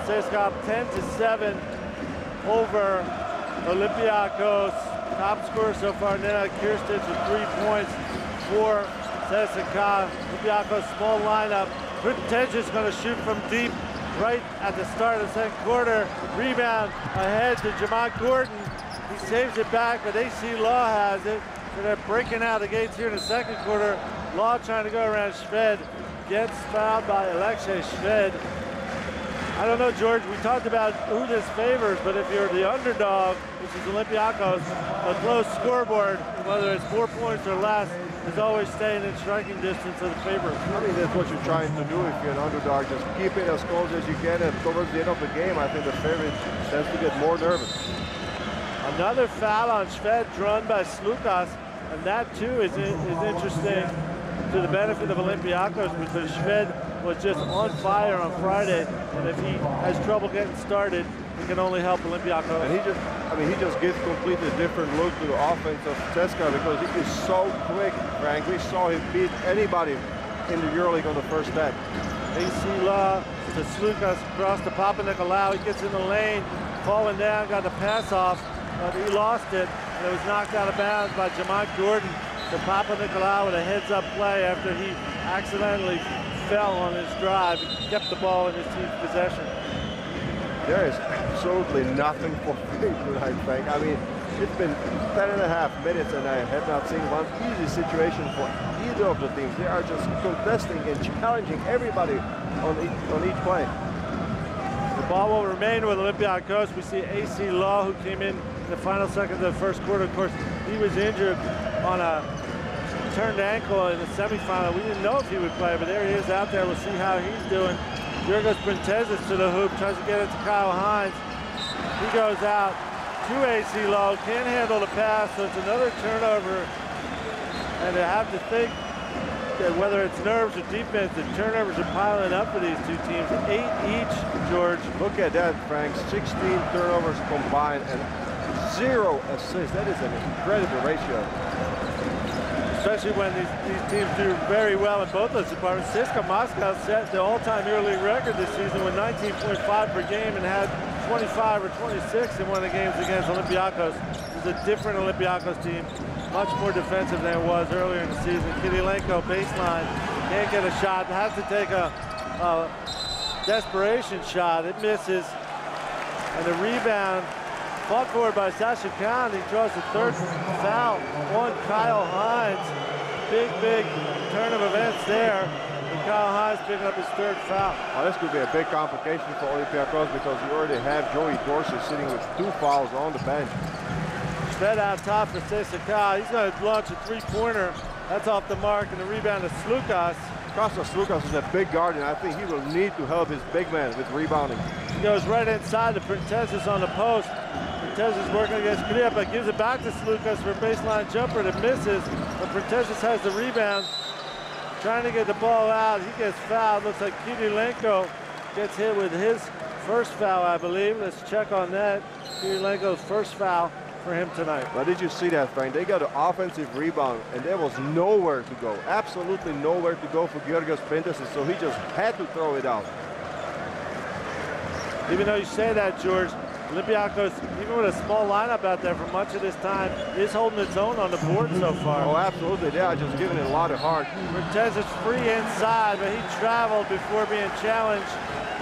CSKA 10-7 over Olympiacos. Top scorer so far, Nenad Kirstic with 3 points for CSKA. Olympiacos small lineup. Printez is going to shoot from deep right at the start of the second quarter. Rebound ahead to Jamont Gordon. He saves it back, but AC Law has it. So they're breaking out the gates here in the second quarter. Law trying to go around Shved. Gets fouled by Alexei Shved. I don't know, George, we talked about who this favors, but if you're the underdog, which is Olympiacos, a close scoreboard, whether it's 4 points or less, is always staying in striking distance of the favorite. I mean, that's what you're trying to do if you're an underdog. Just keep it as close as you can, and towards the end of the game, I think the favorite tends to get more nervous. Another foul on Shved drawn by Slukas, and that too is interesting to the benefit of Olympiacos, because Shved was just on fire on Friday, and if he has trouble getting started, he can only help Olympiacos. And he just gives completely different look to the offense of CSKA, because he is so quick, Frank. We saw him beat anybody in the EuroLeague on the first set. AC Law to Slukas across to Papanikolaou. He gets in the lane, falling down, got the pass off, but he lost it, and it was knocked out of bounds by Jamont Gordon. So Papanikolaou with a heads-up play after he accidentally fell on his drive. He kept the ball in his team's possession. There is absolutely nothing for me tonight, Frank. I mean, it's been 10.5 minutes, and I have not seen one easy situation for either of the teams. They are just contesting and challenging everybody on each play. The ball will remain with Olympiacos. We see AC Law, who came in the final seconds of the first quarter. Of course, he was injured on a turned ankle in the semifinal. We didn't know if he would play, but there he is out there. We'll see how he's doing. Yorgos Printezis to the hoop, tries to get it to Kyle Hines. He goes out to AC Law, can't handle the pass, so it's another turnover. And I have to think that whether it's nerves or defense, the turnovers are piling up for these two teams. 8 each, George. Look at that, Frank. 16 turnovers combined and 0 assists. That is an incredible ratio. Especially when these teams do very well in both those departments. CSKA Moscow set the all-time EuroLeague record this season with 19.5 per game and had 25 or 26 in one of the games against Olympiacos. It's a different Olympiacos team, much more defensive than it was earlier in the season. Kirilenko baseline, can't get a shot, has to take a desperation shot. It misses, and the rebound fought forward by Sasha Khan. He draws the third foul on Kyle Hines. Big turn of events there. And Kyle Hines picking up his third foul. Well, this could be a big complication for Olympiacos, because you already have Joey Dorsey sitting with 2 fouls on the bench. Shved out top for CSKA. He's going to launch a three-pointer. That's off the mark, and the rebound to Slukas. Kostas Slukas is a big guard, and I think he will need to help his big man with rebounding. He goes right inside the Printezis on the post. Printezis working against Kriapa, gives it back to Slukas for a baseline jumper that misses, but Printezis has the rebound. Trying to get the ball out, he gets fouled. Looks like Kirilenko gets hit with his first foul, I believe. Let's check on that. Kirilenko's first foul for him tonight. But did you see that, Frank? They got an offensive rebound, and there was nowhere to go. Absolutely nowhere to go for Georgios Printezis, so he just had to throw it out. Even though you say that, George, Olympiacos, even with a small lineup out there for much of this time, is holding its own on the board so far. Oh, absolutely. They are just giving it a lot of heart. Printezis free inside, but he traveled before being challenged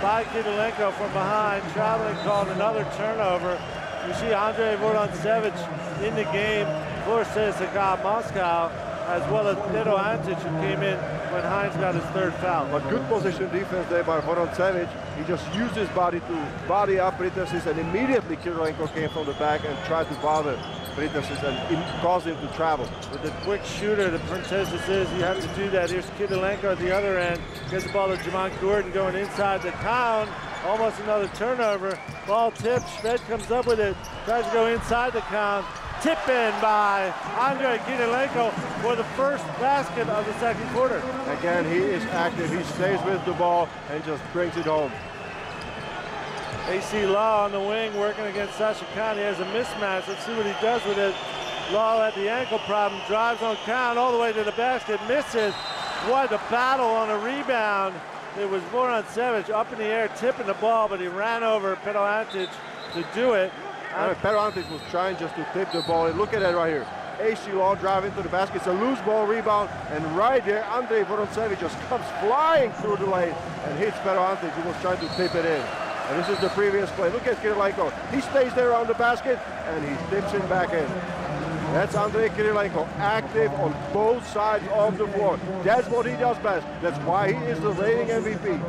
by Kirilenko from behind. Traveling called another turnover. You see Andrei Vorontsevich in the game for CSKA Moscow, as well as Nedo Antic, who came in when Hines got his third foul. But good position defense there by Vorontsevich. He just used his body to body up Printezis, and immediately Kirilenko came from the back and tried to bother Printezis and caused him to travel. With the quick shooter that Printezis is, you have to do that. Here's Kirilenko at the other end. Gets the ball to Jamont Gordon going inside the town. Almost another turnover. Ball tipped. Shved comes up with it. Tries to go inside the count. Tip in by Andrei Kirilenko for the first basket of the second quarter. Again, he is active. He stays with the ball and just brings it home. AC Law on the wing working against Sasha Khan. He has a mismatch. Let's see what he does with it. Law had the ankle problem. Drives on Khan all the way to the basket. Misses. What a battle on a rebound. it was Voran Sevic up in the air, tipping the ball, but he ran over Pero Antic to do it. Pero Antic was trying just to tip the ball. And look at that right here. AC Law drive into the basket. It's a loose ball rebound, and right there, Andrei Voroncevic just comes flying through the lane and hits Pero Antic, who was trying to tip it in. And this is the previous play. Look at Kirilenko. He stays there on the basket, and he tips it back in. That's Andrei Kirilenko, active on both sides of the floor. That's what he does best. That's why he is the reigning MVP.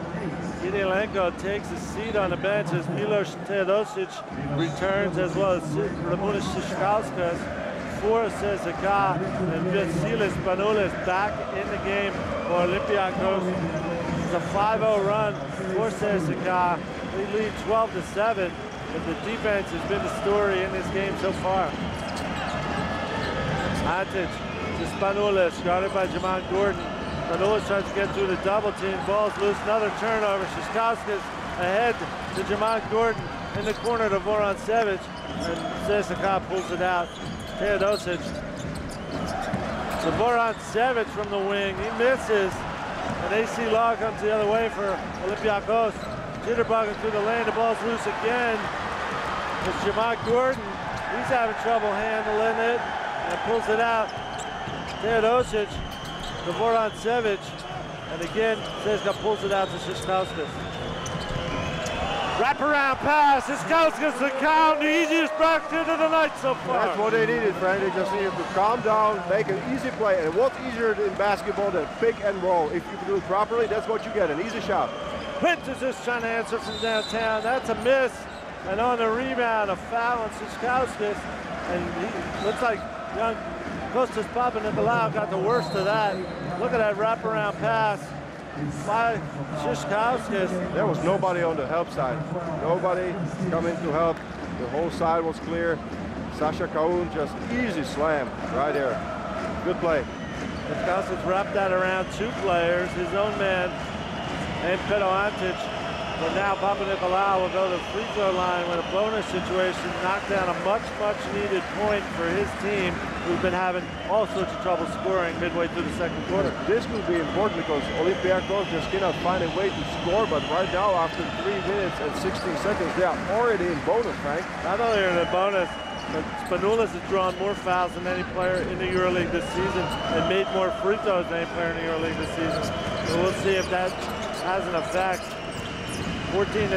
Kirilenko takes a seat on the bench as Milos Teodosic returns, as well as Ramonas Šiškauskas for CSKA, and Vasilis Spanoulis back in the game for Olympiacos. It's a 5-0 run for CSKA. They lead 12-7, but the defense has been the story in this game so far. Antic to Spanoulis, guarded by Jamon Gordon. Spanoulis tries to get through the double team. Ball's loose, another turnover. Šiškauskas ahead to Jamon Gordon in the corner to Voran Sevic, and CSKA pulls it out. Teodosic to Voran Sevic from the wing. He misses, and AC Law comes the other way for Olympiacos. Jitterbugging through the lane, the ball's loose again. It's Jamon Gordon. He's having trouble handling it, and pulls it out. Teodosic to Voran Sevic, and again, CSKA pulls it out to Šiškauskas. Wraparound pass, Šiškauskas the count, the easiest basket of the night so far. That's what they needed, Frank. They just needed to calm down, make an easy play. And what's easier in basketball than pick and roll? If you do it properly, that's what you get, an easy shot. Printers is trying to answer from downtown. That's a miss. And on the rebound, a foul on Šiškauskas. And he looks like young Kostas Papanikolaou got the worst of that. Look at that wraparound pass by Šiškauskas. There was nobody on the help side. Nobody coming to help. The whole side was clear. Sasha Kaun just easy slam right there. Good play. Šiškauskas wrapped that around two players, his own man and Pero Antic. But now Papanikolaou will go to the free throw line with a bonus situation, knock down a much needed point for his team, who've been having all sorts of trouble scoring midway through the second quarter. This will be important because Olympiacos just cannot find a way to score, but right now, after 3 minutes and 16 seconds, they are already in bonus, Frank. Not only are they in bonus, but Spanoulis has drawn more fouls than any player in the EuroLeague this season and made more free throws than any player in the EuroLeague this season. So we'll see if that has an effect. 14-9.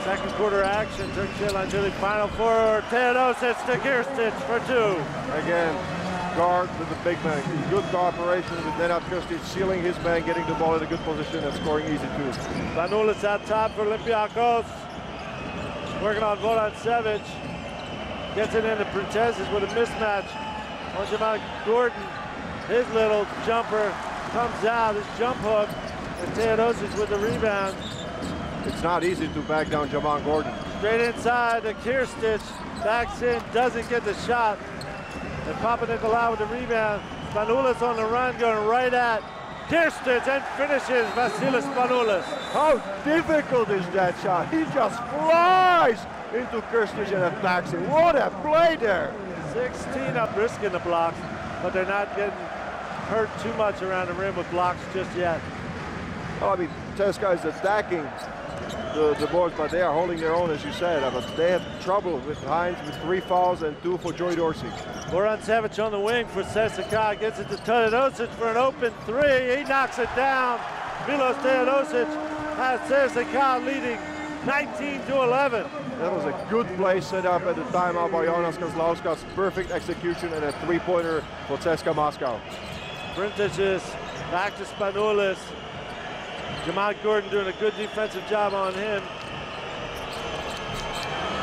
Second quarter action. Turkish Airlines EuroLeague Final Four. Teodosic to Kirstic for two. Again, guard with the big man. Good cooperation with Nenad Kirstic, sealing his man, getting the ball in a good position and scoring easy twos. Spanoulis out top for Olympiacos. Working on Voran Sevic. Gets it into Printezis with a mismatch on Jamon Gordon. His little jumper comes out, his jump hook, and Teodosic with the rebound. It's not easy to back down Jamon Gordon. Straight inside to Kirstic, backs in, doesn't get the shot. And Papanikolaou with the rebound. Spanoulis on the run, going right at Kirstic and finishes Vasilis Spanoulis. How difficult is that shot? He just flies into Kirstic and attacks him. What a play there! 16 up, risking the blocks, but they're not getting hurt too much around the rim with blocks just yet. Well, I mean, CSKA is attacking the boards, but they are holding their own, as you said. But they have trouble with Hines with 3 fouls and 2 for Joy Dorsey. Voran Sevic on the wing for CSKA, gets it to Teodosic for an open three. He knocks it down. Milos Teodosic has CSKA leading 19-11. That was a good play set up at the timeout by Jonas Kozlauskas. Perfect execution and a 3-pointer for CSKA Moscow. Printezis back to Spanoulis. Jamon Gordon doing a good defensive job on him.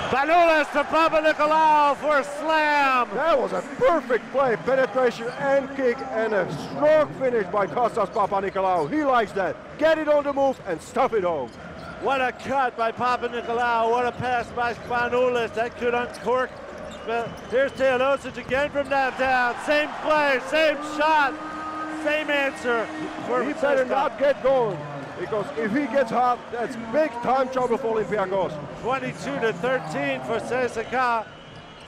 Spanoulis to Papanikolaou for a slam. That was a perfect play. Penetration and kick and a strong finish by Kostas Papanikolaou. He likes that. Get it on the move and stuff it home. What a cut by Papanikolaou. What a pass by Spanoulis. That could uncork. Here's Teodosic again from downtown. Same play, same shot, same answer. He better not get going, because if he gets hot, that's big time trouble for Olympiacos. 22-13 for CSKA.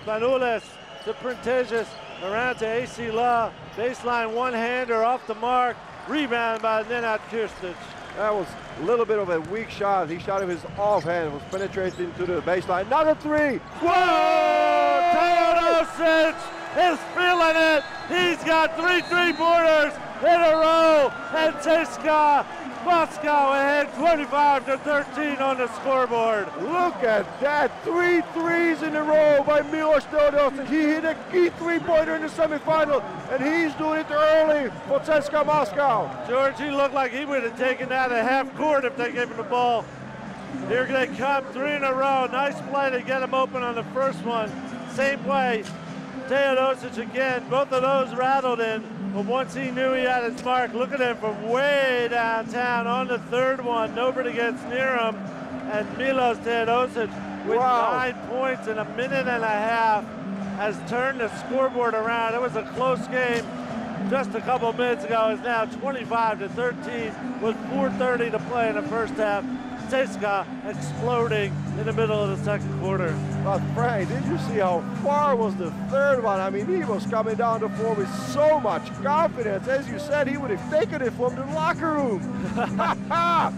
Spanoulis to Printezis, around to AC Law. Baseline one-hander off the mark. Rebound by Nenad Kirstic. That was a little bit of a weak shot. He shot with his offhand, was penetrating to the baseline. Another three. Whoa! Teodosic is feeling it. He's got 3 3-pointers in a row, and CSKA Moscow ahead 25-13 on the scoreboard. Look at that, 3 threes in a row by Milos Teodosic. He hit a key three-pointer in the semifinal, and he's doing it early for CSKA Moscow. George, he looked like he would have taken that at half court if they gave him the ball. Here they come, 3 in a row. Nice play to get him open on the first one. Same play, Teodosic again. Both of those rattled in, but once he knew he had his mark, look at him from way downtown on the third one. Nobody gets near him, and Milos Teodosic with 9 points in a minute and a half has turned the scoreboard around. It was a close game just a couple minutes ago. It's now 25-13 with 4:30 to play in the first half. CSKA exploding in the middle of the second quarter. But Frank, did you see how far was the third one? I mean, he was coming down the floor with so much confidence. As you said, he would have taken it from the locker room.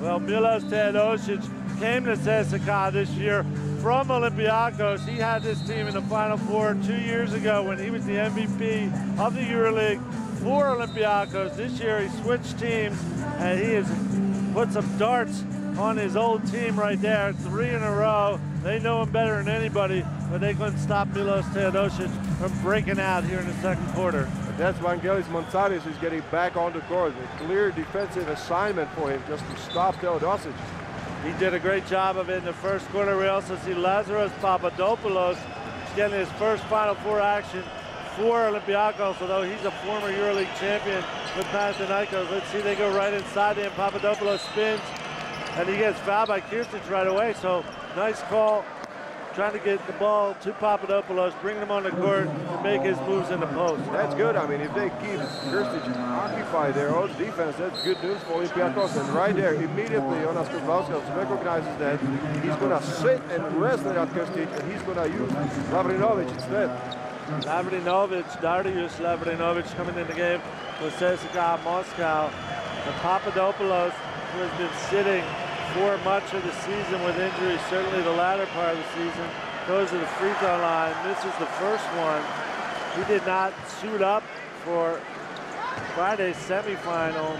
Well, Milos Teodosic came to CSKA this year from Olympiacos. He had this team in the Final Four 2 years ago when he was the MVP of the EuroLeague for Olympiacos. This year he switched teams, and he has put some darts on his old team right there. 3 in a row. They know him better than anybody, but they couldn't stop Milos Teodosic from breaking out here in the second quarter. And that's Vangelis Montsaris who's getting back on the court. A clear defensive assignment for him just to stop Teodosic. He did a great job of it in the first quarter. We also see Lazaros Papadopoulos getting his first Final Four action for Olympiacos, although he's a former EuroLeague champion with Panathinaikos. Let's see, they go right inside him. Papadopoulos spins, and he gets fouled by Kirstic right away. So nice call, trying to get the ball to Papadopoulos, bringing him on the court to make his moves in the post. That's good. I mean, if they keep Kirstic occupied their own defense, that's good news for Olympiacos. And right there, immediately, Jonas Kuzmauskas recognizes that he's going to sit and rest at Kirstic, and he's going to use Lavrinovic instead. Darius Lavrinovic coming in the game with CSKA Moscow. And Papadopoulos, who has been sitting for much of the season with injuries, certainly the latter part of the season, goes to the free throw line, misses the first one. He did not suit up for Friday's semifinal,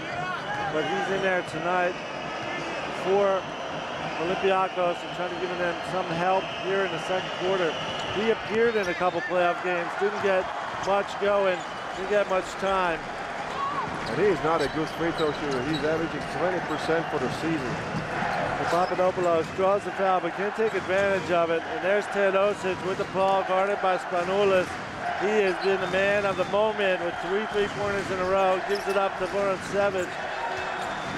but he's in there tonight for Olympiacos and trying to give them some help here in the second quarter. He appeared in a couple playoff games, didn't get much going, didn't get much time. And he's not a good free throw shooter. He's averaging 20% for the season. Papadopoulos draws the foul, but can't take advantage of it. And there's Teodosic with the ball, guarded by Spanoulis. He has been the man of the moment with 3 3-pointers in a row. Gives it up to Vorontsevich.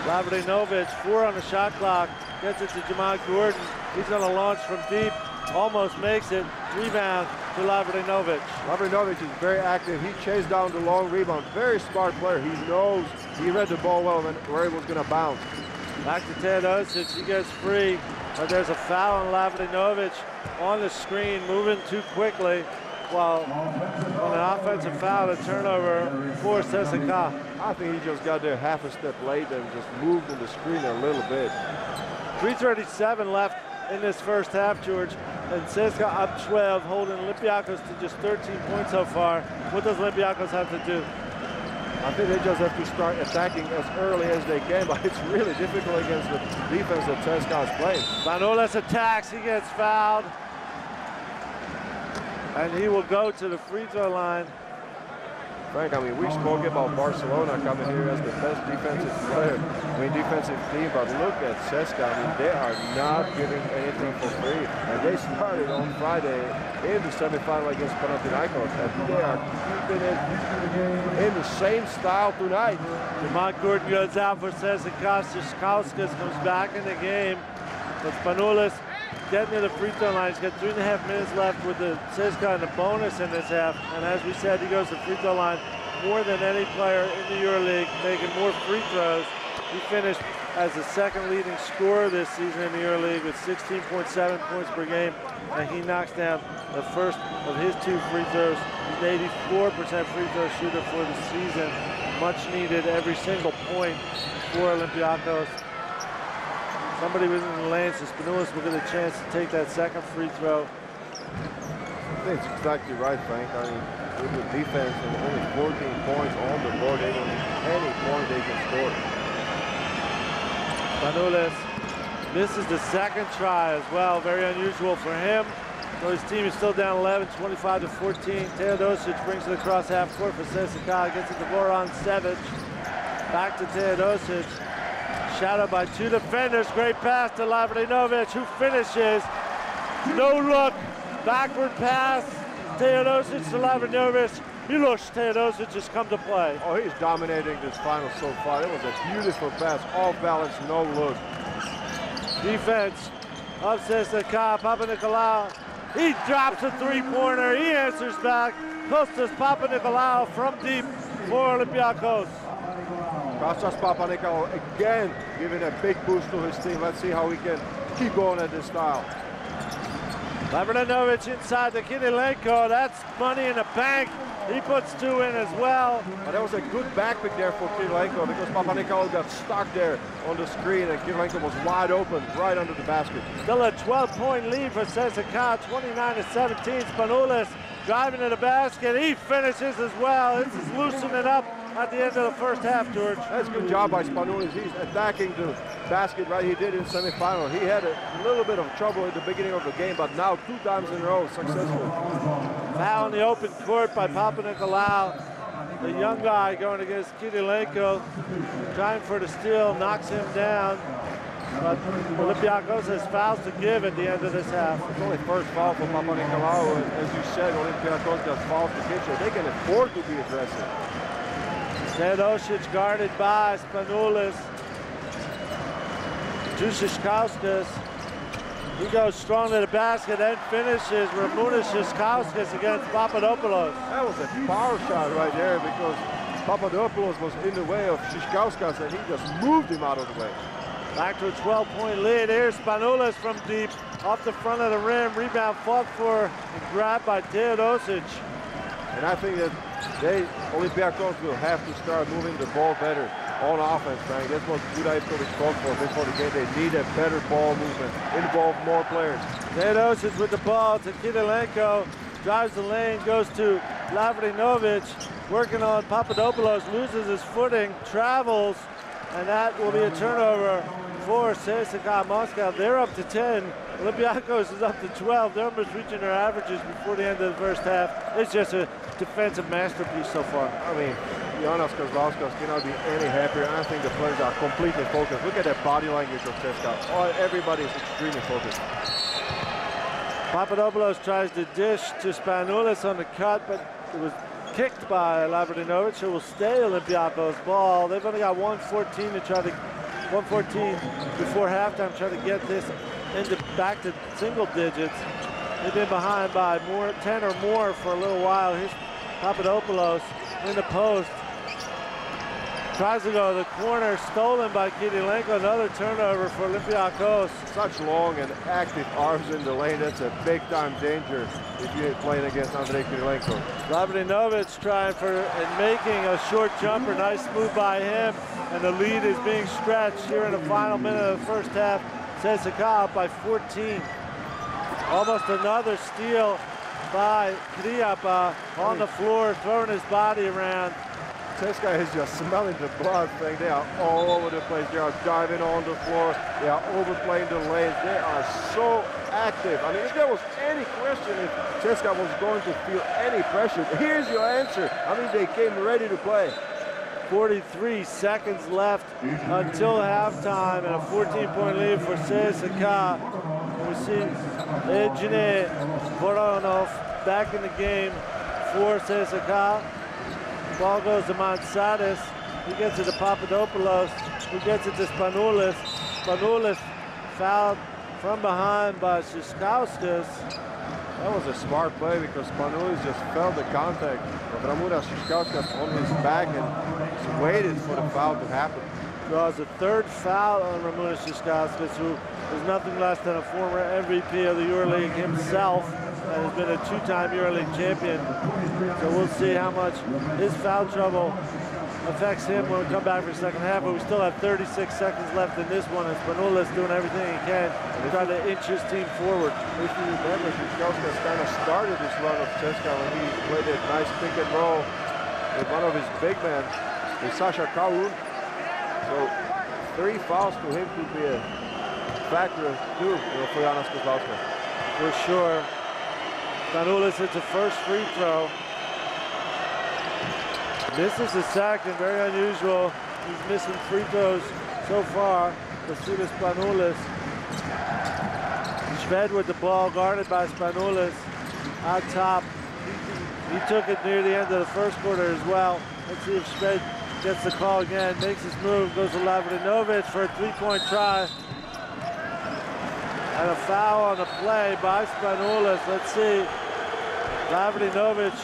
Lavrinovic, 4 on the shot clock. Gets it to Jamal Gordon. He's going to launch from deep. Almost makes it. Rebound to Lavrinovic. Lavrinovic is very active. He chased down the long rebound. Very smart player. He knows, he read the ball well where it was going to bounce. Back to Teodosic. He gets free, but there's a foul on Lavrinovic on the screen, moving too quickly. While on an offensive foul, a turnover for CSKA. I think he just got there half a step late and just moved on the screen a little bit. 3:37 left in this first half, George, and CSKA up 12, holding Olympiacos to just 13 points so far. What does Olympiacos have to do? I think they just have to start attacking as early as they can, but it's really difficult against the defense that CSKA is playing. Manolas attacks, he gets fouled, and he will go to the free throw line. Frank, I mean, we spoke about Barcelona coming here as the best defensive player, defensive team, but look at CSKA. I mean, they are not giving anything for free. And they started on Friday in the semifinal against Panathinaikos, and they are keeping it in the same style tonight. Jamal Gordon goes out for CSKA. Szyszkauskas comes back in the game. But Spanoulis getting to the free throw line. He's got 3.5 minutes left with the CSKA and the bonus in this half. And as we said, he goes to the free throw line more than any player in the EuroLeague, making more free throws. He finished as the second leading scorer this season in the EuroLeague with 16.7 points per game. And he knocks down the first of his 2 free throws. He's an 84% free throw shooter for the season. Much needed every single point for Olympiacos. somebody was in the lane, so Spanoulis will get a chance to take that second free throw. I think it's exactly right, Frank. I mean, with the defense and only 14 points on the board, they don't need any point they can score. Spanoulis misses the second try as well. Very unusual for him. So his team is still down 11, 25-14. Teodosic brings it across half court for CSKA. Gets it to Goran Sevic. Back to Teodosic. Shadowed by two defenders. Great pass to Lavrdinovic, who finishes. No look. Backward pass. Teodosic to Lavrdinovic. Milos Teodosic has come to play. Oh, he's dominating this final so far. It was a beautiful pass. Off balance, no look. Defense of CSKA. Papanikolaou. He drops a three-pointer. He answers back. Kostas Papanikolaou from deep for Olympiacos. Kostas Papanikolaou again giving a big boost to his team. Let's see how he can keep going at this style. Lavrdinovic inside to Kirilenko. That's money in the bank. He puts two in as well. But that was a good backpick there for Kirilenko because Papanikolaou got stuck there on the screen and Kirilenko was wide open right under the basket. Still a 12-point lead for CSKA, 29-17. Spanoulis driving to the basket. He finishes as well. This is loosening up at the end of the first half, George. That's a good job by Spanoulis. He's attacking the basket right he did in semifinal. He had a little bit of trouble at the beginning of the game, but now 2 times in a row successful. Foul in the open court by Papanikolaou. The young guy going against Kirilenko, trying for the steal, knocks him down. But Olympiacos has fouls to give at the end of this half. It's only first foul for Papanikolaou, and as you said, Olympiacos got fouls to get you. They can afford to be aggressive. Teodosic guarded by Spanoulis. Juszczyszkauskas. He goes strong to the basket, then finishes Ramunas Juszczyszkauskas against Papadopoulos. That was a power shot right there because Papadopoulos was in the way of Juszczyszkauskas and he just moved him out of the way. Back to a 12-point lead. Here's Spanoulis from deep, off the front of the rim. Rebound fought for and grabbed by Teodosic. And I think that Olympiacos will have to start moving the ball better on offense, Frank. That's what Budaj coach called for before the game. They need a better ball movement, involve more players. Teodosic with the ball to Kirilenko, drives the lane, goes to Lavrdinovic, working on Papadopoulos, loses his footing, travels, and that will be a turnover for CSKA Moscow. They're up to 10. Olympiacos is up to 12. They're almost reaching their averages before the end of the first half. It's just a defensive masterpiece so far. I mean, Jonas Kozlauskas cannot be any happier. I think the players are completely focused. Look at that body language of CSKA. Everybody is extremely focused. Papadopoulos tries to dish to Spanoulis on the cut, but it was kicked by Lavrdinovic, who will stay Olympiacos ball. They've only got 114 to try to 114 before halftime, try to get this back to single digits. They've been behind by 10 or more for a little while. Here's Papadopoulos in the post. Tries to go to the corner, stolen by Kirilenko. Another turnover for Olympiacos. Such long and active arms in the lane. That's a big-time danger if you're playing against Andrei Kirilenko. Lavrdinovic trying for and making a short jumper. Nice move by him. And the lead is being stretched here in the final minute of the first half. CSKA up by 14. Almost another steal by Kriapa on the floor, throwing his body around. CSKA is just smelling the blood thing. They are all over the place. They are diving on the floor. They are overplaying the lanes. They are so active. I mean, if there was any question if CSKA was going to feel any pressure, here's your answer. I mean, they came ready to play. 43 seconds left until halftime and a 14-point lead for CSKA. We see Evgeny Voronov back in the game for CSKA. Ball goes to Mansadis. He gets it to Papadopoulos. Who gets it to Spanoulis. Spanoulis fouled from behind by Juszczyszkauskas. That was a smart play because Spanoulis just felt the contact of Ramunas Juszczyszkauskas on his back and just waited for the foul to happen. Draws a third foul on Ramunas Juszczyszkauskas, who is nothing less than a former MVP of the EuroLeague himself and has been a 2-time EuroLeague champion. So we'll see how much his foul trouble affects him when we come back for the second half, but we still have 36 seconds left in this one, and Spanulis doing everything he can to try to inch his team forward. If you remember, Kuzkowski's kind of started this run of CSKA when he played a nice pick and roll with one of his big men, with Sasha Kaur. So 3 fouls to him could be a factor too, for Janas Kuzkowski. For sure. Spanulis hits the first free throw. Misses the second, very unusual. He's missing free throws so far. Vasilis Spanulis. Shved with the ball, guarded by Spanulis. On top. He took it near the end of the first quarter as well. Let's see if Shved gets the call again, makes his move, goes to Lavridinovic for a 3-point try. And a foul on the play by Spanulis. Let's see. Lavridinovic,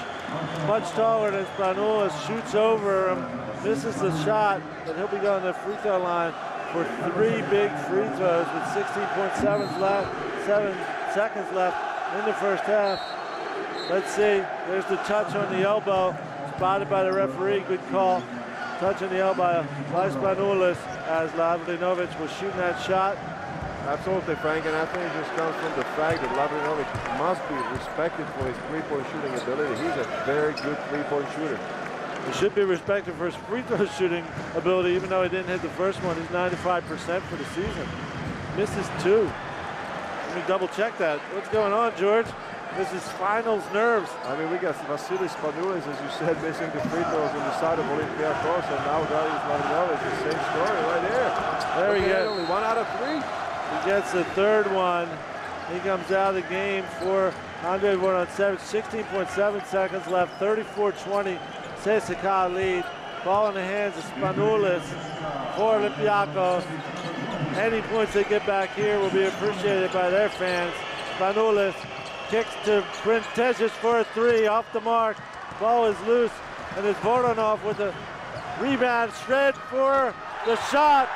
much taller than Spanulis, shoots over him, misses the shot, but he'll be going to the free throw line for 3 big free throws with 16.7 seconds left in the first half. Let's see. There's the touch on the elbow, spotted by the referee. Good call. Touch on the elbow by Spanulis as Lavridinovic was shooting that shot. Absolutely, Frank, and I think it just comes from the fact that Lavridinovic must be respected for his three-point shooting ability. He's a very good three-point shooter. He should be respected for his free throw shooting ability, even though he didn't hit the first one. He's 95% for the season. Misses 2. Let me double check that. What's going on, George? This is finals nerves. I mean, we got Vasilis Spanulis, as you said, missing the free throws on the side of Olympiacos, and now Darius Lavridinovic, the same story right there. There he gets. Only 1 out of 3. He gets the third one. He comes out of the game for Andre Vorontsevich. 16.7 seconds left, 34-20. CSKA lead. Ball in the hands of Spanulis for Olympiacos. Any points they get back here will be appreciated by their fans. Spanulis kicks to Printezis for a 3, off the mark. Ball is loose, and it's Voronov with a rebound. Shved for the shot.